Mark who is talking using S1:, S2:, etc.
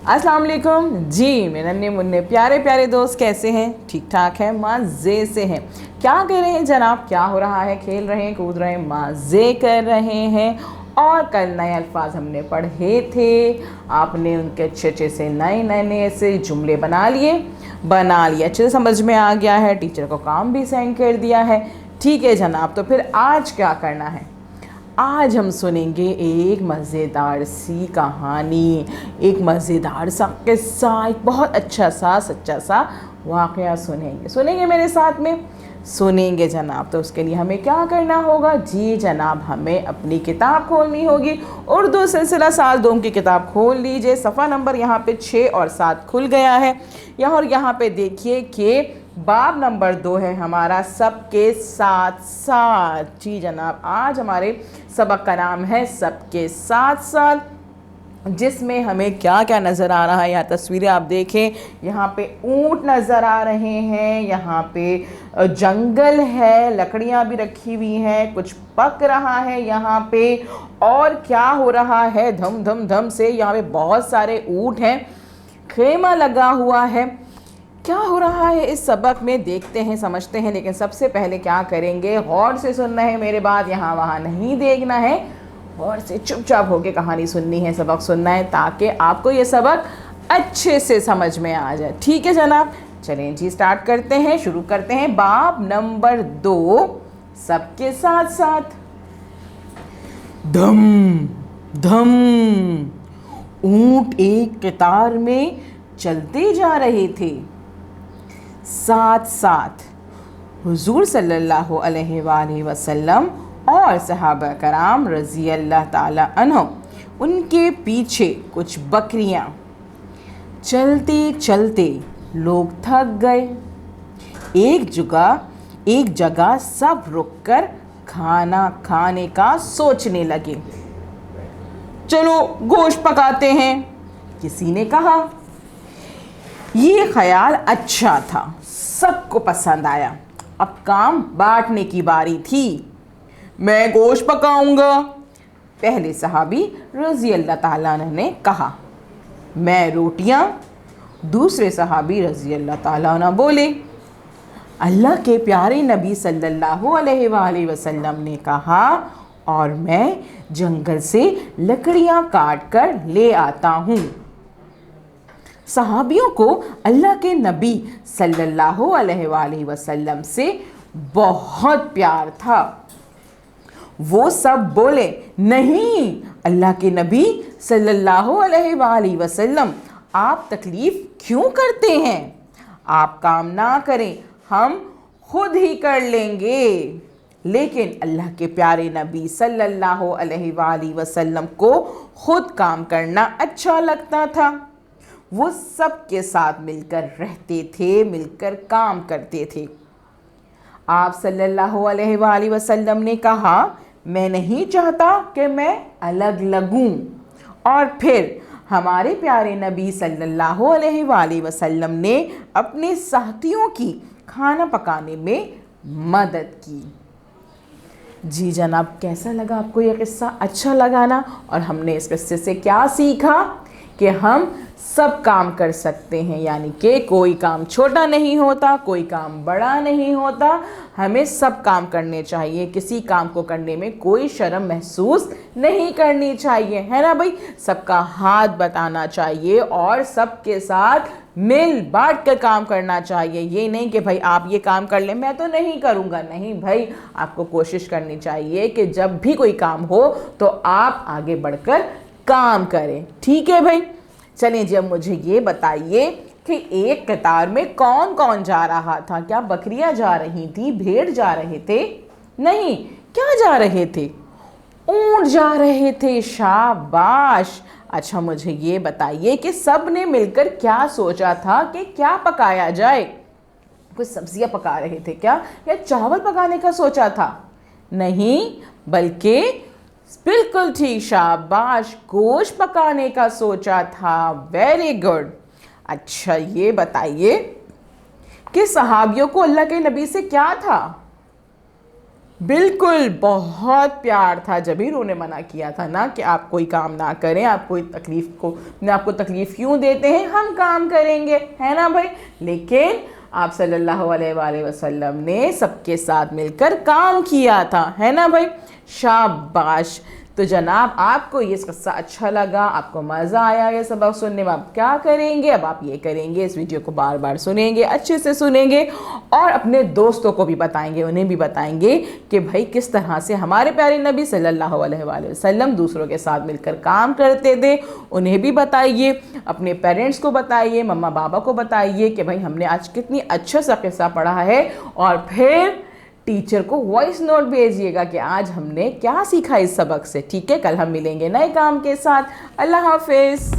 S1: अस्सलाम वालेकुम जी। मेरे नन्हे मुन्ने प्यारे प्यारे दोस्त कैसे हैं? ठीक ठाक हैं, मज़े से हैं। क्या कर रहे हैं जनाब? क्या हो रहा है? खेल रहे हैं, कूद रहे हैं, मज़े कर रहे हैं। और कल नए अल्फाज हमने पढ़े थे, आपने उनके अच्छे अच्छे से नए से जुमले बना लिए, अच्छे से समझ में आ गया है, टीचर को काम भी सेंड कर दिया है। ठीक है जनाब, तो फिर आज क्या करना है? आज हम सुनेंगे एक मज़ेदार सी कहानी, एक मज़ेदार सा किस्सा, एक बहुत अच्छा सा सच्चा सा वाक़या सुनेंगे मेरे साथ में। सुनेंगे जनाब, तो उसके लिए हमें क्या करना होगा? जी जनाब, हमें अपनी किताब खोलनी होगी। उर्दू सिलसिला साल 2 की किताब खोल लीजिए। सफ़ा नंबर यहाँ पे 6 और 7 खुल गया है। यहाँ पे देखिए कि बाब नंबर 2 है हमारा, सबके साथ साथ। जी जनाब, आज हमारे सबक का नाम है सबके साथ साथ, जिसमें हमें क्या क्या नज़र आ रहा है। यहाँ तस्वीरें आप देखें, यहाँ पे ऊंट नज़र आ रहे हैं, यहाँ पे जंगल है, लकड़ियाँ भी रखी हुई हैं, कुछ पक रहा है यहाँ पे। और क्या हो रहा है? धम धम धम से यहाँ पे बहुत सारे ऊंट हैं, खेमा लगा हुआ है। क्या हो रहा है इस सबक में? देखते हैं, समझते हैं। लेकिन सबसे पहले क्या करेंगे? गौर से सुनना है मेरे बात, यहाँ वहाँ नहीं देखना है। गौर से चुपचाप होके कहानी सुननी है, सबक सुनना है, ताकि आपको ये सबक अच्छे से समझ में आ जाए। ठीक है जनाब, चलें जी, स्टार्ट करते हैं, शुरू करते हैं। बाब नंबर 2, सबके साथ साथ। धम धम, ऊंट एक कतार में चलते जा रहे थे। साथ साथ हुजूर सल्लल्लाहु अलैहि वसल्लम और सहाबा कराम रज़ी अल्लाह ताला अन्हुम, उनके पीछे कुछ बकरियां। चलते चलते लोग थक गए। एक जगह सब रुककर खाना खाने का सोचने लगे। चलो गोश्त पकाते हैं, किसी ने कहा। ये ख्याल अच्छा था, सबको पसंद आया। अब काम बांटने की बारी थी। मैं गोश्त पकाऊंगा, पहले सहाबी रज़ी अल्लाह ताला अन्हु ने कहा। मैं रोटियां, दूसरे सहाबी रज़ी अल्लाह ताला अन्हु बोले। अल्लाह के प्यारे नबी सल्लल्लाहु अलैहि वसल्लम ने कहा, और मैं जंगल से लकड़ियां काट कर ले आता हूँ। सहाबियों को अल्लाह के नबी सल्लल्लाहु अलैहि वसल्लम से बहुत प्यार था। वो सब बोले, नहीं अल्लाह के नबी सल्लल्लाहु अलैहि वसल्लम, आप तकलीफ़ क्यों करते हैं? आप काम ना करें, हम खुद ही कर लेंगे। लेकिन अल्लाह के प्यारे नबी सल्लल्लाहु अलैहि वसल्लम को खुद काम करना अच्छा लगता था। वो सब के साथ मिलकर रहते थे, मिलकर काम करते थे। आप सल्लल्लाहु अलैहि वसल्लम ने कहा, मैं नहीं चाहता कि मैं अलग लगूं। और फिर हमारे प्यारे नबी सल्लल्लाहु अलैहि वसल्लम ने अपने साथियों की खाना पकाने में मदद की। जी जनाब, कैसा लगा आपको ये किस्सा? अच्छा लगा ना? और हमने इस किस्से से क्या सीखा? कि हम सब काम कर सकते हैं, यानी कि कोई काम छोटा नहीं होता, कोई काम बड़ा नहीं होता। हमें सब काम करने चाहिए, किसी काम को करने में कोई शर्म महसूस नहीं करनी चाहिए, है ना भाई? सबका हाथ बटाना चाहिए और सबके साथ मिल बांट कर काम करना चाहिए। ये नहीं कि भाई आप ये काम कर लें, मैं तो नहीं करूँगा। नहीं भाई, आपको कोशिश करनी चाहिए कि जब भी कोई काम हो तो आप आगे बढ़कर काम करें। ठीक है भाई, चलिए जी, अब मुझे ये बताइए कि एक कतार में कौन कौन जा रहा था? क्या बकरियां जा रही थी, भेड़ जा रहे थे? नहीं, क्या जा रहे थे? ऊंट जा रहे थे। शाबाश। अच्छा, मुझे ये बताइए कि सब ने मिलकर क्या सोचा था कि क्या पकाया जाए? कुछ सब्जियां पका रहे थे क्या, या चावल पकाने का सोचा था? नहीं, बल्कि बिल्कुल ठीक, शाबाश, गोश्त पकाने का सोचा था। Very good. अच्छा, ये बताइए कि सहाबियों को अल्लाह के नबी से क्या था? बिल्कुल, बहुत प्यार था, जब ही उन्होंने मना किया था ना कि आप कोई काम ना करें, आप कोई तकलीफ़ को ना, आपको तकलीफ़ क्यों देते हैं, हम काम करेंगे, है ना भाई। लेकिन आप सल्लल्लाहु अलैहि वसल्लम ने सबके साथ मिलकर काम किया था, है ना भाई। शाबाश। तो जनाब, आपको ये किस्सा अच्छा लगा, आपको मज़ा आया ये सबक सुनने में, आप क्या करेंगे, अब आप ये करेंगे, इस वीडियो को बार बार सुनेंगे, अच्छे से सुनेंगे और अपने दोस्तों को भी बताएंगे, उन्हें भी बताएंगे कि भाई किस तरह से हमारे प्यारे नबी सल्लल्लाहु अलैहि वसल्लम दूसरों के साथ मिलकर काम करते थे। उन्हें भी बताइए, अपने पेरेंट्स को बताइए, मम्मा पापा को बताइए कि भाई हमने आज कितनी अच्छा सा किस्सा पढ़ा है, और फिर टीचर को वॉइस नोट भेजिएगा कि आज हमने क्या सीखा इस सबक से। ठीक है, कल हम मिलेंगे नए काम के साथ। अल्लाह हाफिज़।